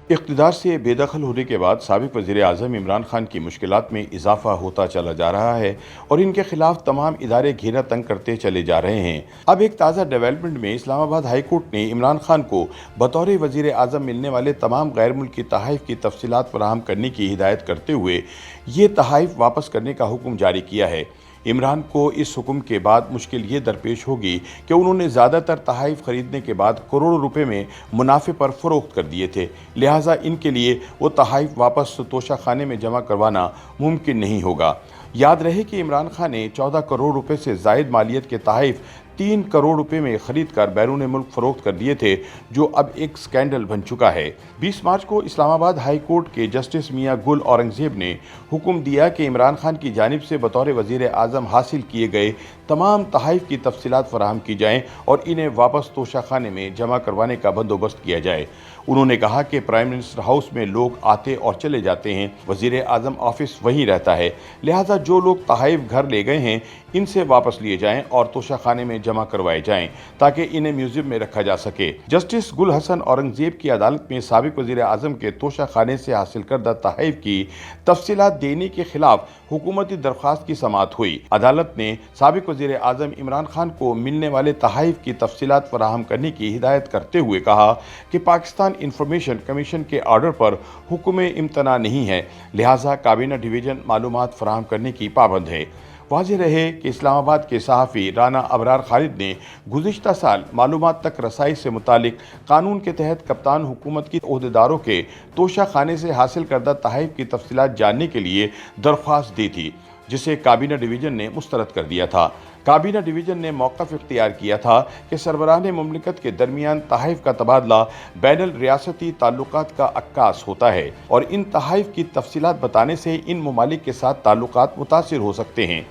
इक़्तिदार से बेदखल होने के बाद साबिक़ वज़ीर-ए-आज़म इमरान खान की मुश्किलात में इज़ाफ़ा होता चला जा रहा है और इनके खिलाफ तमाम इदारे घेरा तंग करते चले जा रहे हैं। अब एक ताज़ा डेवलपमेंट में इस्लामाबाद हाई कोर्ट ने इमरान खान को बतौर वज़ीर-ए-आज़म मिलने वाले तमाम गैर मुल्की तोहफ़ की तफ़सीलात फ़राहम करने की हिदायत करते हुए ये तोहफ़ वापस करने का हुक्म जारी किया है। इमरान को इस हुक्म के बाद मुश्किल ये दरपेश होगी कि उन्होंने ज़्यादातर तोहफ़ खरीदने के बाद करोड़ों रुपए में मुनाफे पर फ़रोख्त कर दिए थे, लिहाजा इनके लिए वो तोहफ़ वापस तोशाखाने में जमा करवाना मुमकिन नहीं होगा। याद रहे कि इमरान खान ने 14 करोड़ रुपए से ज़ायद मालियत के तोहफ़ 3 करोड़ रुपए में खरीद कर बैरून मुल्क फ़रोख्त कर दिए थे, जो अब एक स्कैंडल बन चुका है। 20 मार्च को इस्लामाबाद हाई कोर्ट के जस्टिस मियां गुल औरंगज़ेब ने हुक्म दिया कि इमरान खान की जानिब से बतौर वज़ीर-ए-आज़म हासिल किए गए तमाम तोहफ़ की तफ़सीलात फ़राहम की जाएँ और इन्हें वापस तोशाखाने में जमा करवाने का बंदोबस्त किया जाए। उन्होंने कहा कि प्राइम मिनिस्टर हाउस में लोग आते और चले जाते हैं, वज़ीर-ए-आज़म ऑफिस वहीं रहता है, लिहाजा जो लोग तोहफ़ घर ले गए हैं इनसे वापस लिए जाएं और तोशाखाने में जमा करवाए जाएं ताकि इन्हें म्यूजियम में रखा जा सके। जस्टिस गुल हसन औरंगज़ेब की अदालत में साबिक़ वज़ीर-ए-आज़म के तोशाखाने से हासिल करदा तोहफ़ की तफ़सीलात देने के खिलाफ हुकूमती दरख्वास्त की समाअत हुई। अदालत ने साबिक़ वज़ीर-ए-आज़म इमरान खान को मिलने वाले तोहफ़ की तफ़सीलात फ़राहम करने की हिदायत करते हुए कहा कि पाकिस्तान इंफॉर्मेशन कमीशन के ऑर्डर पर हुक्म इम्तना नहीं है, लिहाजा काबीना डिवीज़न मालूमात फ़राहम करने की पाबंद है। वाज़ेह रहे कि इस्लामाबाद के सहाफ़ी राना अबरार खालिद ने गुज़िश्ता साल मालूमात तक रसाई से मुतालिक कानून के तहत कप्तान हुकूमत की ओहदेदारों के तोशाखाने से हासिल करदा तोहफ़ की तफ़सीलात जानने के लिए दरख्वास्त दी थी, जिसे काबीना डिवीज़न ने मुस्तरद कर दिया था। काबीना डिवीज़न ने मौक़िफ़ इख्तियार किया था कि सरबराह मुमलिकत के दरमियान तोहफ़ का तबादला बैनुल रियासती ताल्लुकात का अक्कास होता है और इन तोहफ़ की तफ़सीलात बताने से इन ममालिक के साथ ताल्लुकात मुतासिर हो सकते हैं।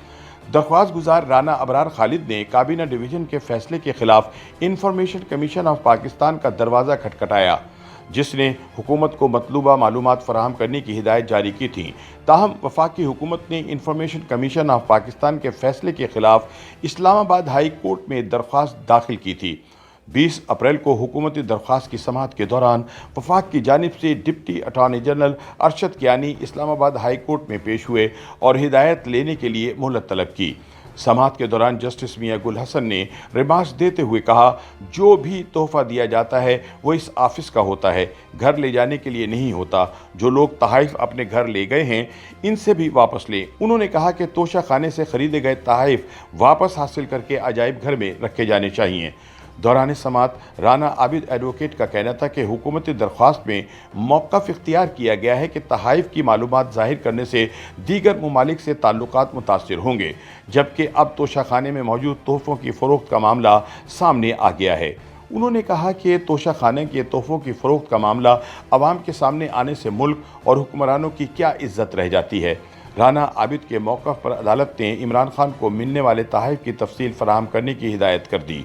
दरख्वास्त गुजार राना अबरार खालिद ने काबीना डिवीज़न के फैसले के खिलाफ इंफॉर्मेशन कमीशन ऑफ पाकिस्तान का दरवाज़ा खटखटाया, जिसने हुकूमत को मतलूबा मालूमात फ़राहम करने की हिदायत जारी की थी। ताहम वफाकी हुकूमत ने इंफॉर्मेशन कमीशन ऑफ पाकिस्तान के फैसले के खिलाफ इस्लामाबाद हाई कोर्ट में दरख्वास्त दाखिल की थी। 20 अप्रैल को हुकूमती दरख्वास्त की समाअत के दौरान वफाक की जानिब से deputy attorney general Arshad Kiani Islamabad high court में पेश हुए और हिदायत लेने के लिए मोहलत तलब की। समाअत के दौरान जस्टिस मियां गुल हसन ने रिमार्क्स देते हुए कहा, जो भी तोहफ़ा दिया जाता है वो इस ऑफिस का होता है, घर ले जाने के लिए नहीं होता। जो लोग तोहफ़ अपने घर ले गए हैं इनसे भी वापस लें। उन्होंने कहा कि तोशाखाने से खरीदे गए तोहफ़ वापस हासिल करके अजायब घर में रखे जाने चाहिए। दौरान समाअत राना आबिद एडवोकेट का कहना था कि हुकूमती दरख्वास्त में मौक़िफ़ इख्तियार किया गया है कि तोहफ़ की मालूमात ज़ाहिर करने से दीगर ममालिक से ताल्लुकात मुतासिर होंगे, जबकि अब तोशाखाने में मौजूद तोहफ़ों की फ़रोख्त का मामला सामने आ गया है। उन्होंने कहा कि तोशाखाने के तोहफ़ों की फ़रोख्त का मामला अवाम के सामने आने से मुल्क और हुक्मरानों की क्या इज़्ज़त रह जाती है। राना आबिद के मौक़िफ़ पर अदालत ने इमरान खान को मिलने वाले तोहफ़ की तफ़सील फ़राहम करने की हिदायत कर दी।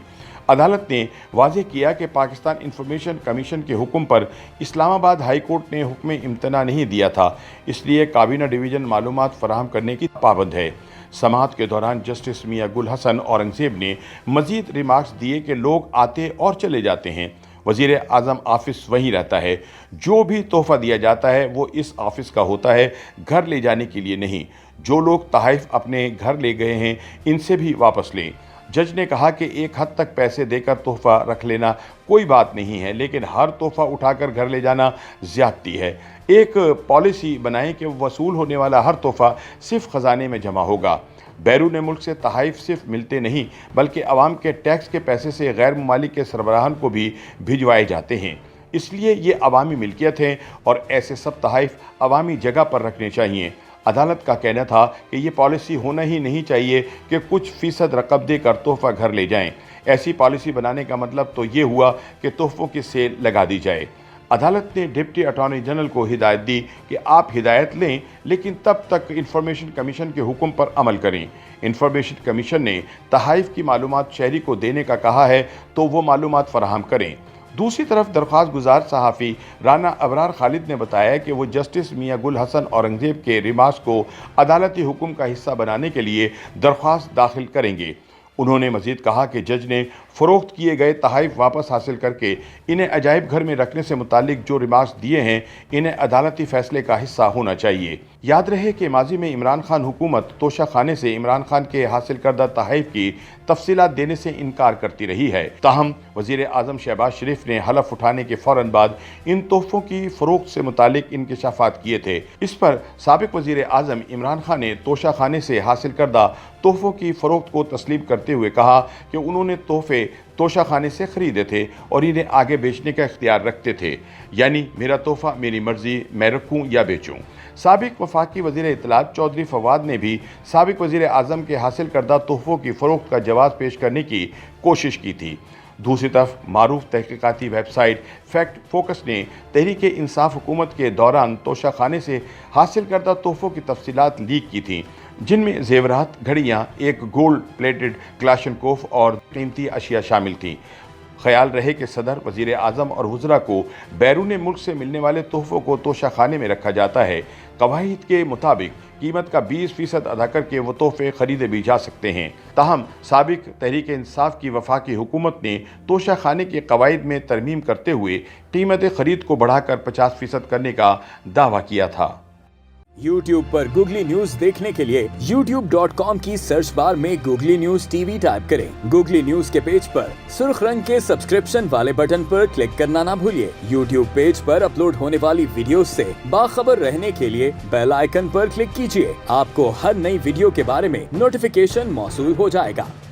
अदालत ने वाज़ेह किया कि पाकिस्तान इंफॉर्मेशन कमीशन के हुक्म पर इस्लामाबाद हाई कोर्ट ने हुक्म इम्तना नहीं दिया था, इसलिए काबीना डिवीज़न मालूमात फ़राहम करने की पाबंद है। समाअत के दौरान जस्टिस मियां गुल हसन औरंगज़ेब ने मज़ीद रिमार्क्स दिए कि लोग आते और चले जाते हैं, वज़ीर-ए-आज़म ऑफिस वहीं रहता है। जो भी तोहफ़ा दिया जाता है वो इस ऑफिस का होता है, घर ले जाने के लिए नहीं। जो लोग तोहफ़ अपने घर ले गए हैं इनसे भी वापस लें। जज ने कहा कि एक हद तक पैसे देकर तोहफ़ा रख लेना कोई बात नहीं है, लेकिन हर तोहफ़ा उठाकर घर ले जाना ज़्यादती है। एक पॉलिसी बनाएं कि वसूल होने वाला हर तोहफ़ा सिर्फ ख़जाने में जमा होगा। बैरून मुल्क से तोहफ़ सिर्फ मिलते नहीं बल्कि अवाम के टैक्स के पैसे से गैर ममालिक के सरबराहान को भी भिजवाए जाते हैं, इसलिए ये अवामी मिल्कियत हैं और ऐसे सब तोहफ़ अवामी जगह पर रखने चाहिए। अदालत का कहना था कि ये पॉलिसी होना ही नहीं चाहिए कि कुछ फ़ीसद रकम देकर तोहफ़ा घर ले जाएं। ऐसी पॉलिसी बनाने का मतलब तो ये हुआ कि तोहफ़ों की सेल लगा दी जाए। अदालत ने डिप्टी अटॉर्नी जनरल को हिदायत दी कि आप हिदायत लें, लेकिन तब तक इंफॉर्मेशन कमीशन के हुक्म पर अमल करें। इंफॉर्मेशन कमीशन ने तोहफ़ की मालूमात शहरी को देने का कहा है तो वो मालूमात फ़राहम करें। दूसरी तरफ दरख्वास्त गुजार सहाफ़ी राना अबरार खालिद ने बताया कि वो जस्टिस मियां गुल हसन औरंगज़ेब के रिमार्क्स को अदालती हुक्म का हिस्सा बनाने के लिए दरख्वास्त दाखिल करेंगे। उन्होंने मज़ीद कहा कि जज ने फरोख्त किए गए तहाइफ वापस हासिल करके इन्हें अजायब घर में रखने से मुतालिक जो रिमार्क्स दिए हैं इन्हें अदालती फैसले का हिस्सा होना चाहिए। याद रहे कि माजी में इमरान खान हुकूमत तोशा खाने से इमरान खान के हासिल करदा तहाइफ की तफसीलात देने से इनकार करती रही है। ताहम वज़ीर आज़म शहबाज शरीफ ने हलफ उठाने के फौरन बाद इन तोहफों की फरोख्त से मुतालिक इंकशाफात किए थे। इस पर साबिक वज़ीर आज़म इमरान खान ने तोशा खाने से हासिल करदा तोहफों की फरोख्त को तस्लीम करते हुए कहा कि उन्होंने तोहफे तोशा खाने से खरीदे थे और इन्हें आगे बेचने का इख्तियार रखते थे, यानी मेरा तोहफा मेरी मर्जी, मैं रखूं या बेचूं। साबिक वफाकी वज़ीर इत्तलात चौधरी फवाद ने भी साबिक वज़ीर आज़म के हासिल करदा तोहफों की फरोख्त का जवाब पेश करने की कोशिश की थी। दूसरी तरफ मारूफ तहकीकाती वेबसाइट फैक्ट फोकस ने तहरीक इंसाफ हुकूमत के दौरान तोशा खाने से हासिल करदा तोहफों की तफसीलात लीक की थी, जिनमें जेवरात, घड़ियाँ, एक गोल्ड प्लेटेड क्लाशनकोफ और कीमती अशिया शामिल थीं। ख्याल रहे कि सदर, वज़ीर आज़म और वज़रा को बैरून मुल्क से मिलने वाले तोहफों को तोशा खाने में रखा जाता है। कवाहिद के मुताबिक कीमत का 20% अदा करके वो तोहफे खरीदे भी जा सकते हैं। ताहम साबिक तहरीक इंसाफ की वफाकी हुकूमत ने तोशा खाने के कवायद में तरमीम करते हुए कीमत खरीद को बढ़ाकर 50% करने का दावा किया था। YouTube पर गूगली न्यूज देखने के लिए youtube.com की सर्च बार में गूगली न्यूज टीवी टाइप करें। गूगली न्यूज के पेज पर सुर्ख रंग के सब्सक्रिप्शन वाले बटन पर क्लिक करना ना भूलिए। YouTube पेज पर अपलोड होने वाली वीडियोस से बाखबर रहने के लिए बेल आइकन पर क्लिक कीजिए। आपको हर नई वीडियो के बारे में नोटिफिकेशन मौसूल हो जाएगा।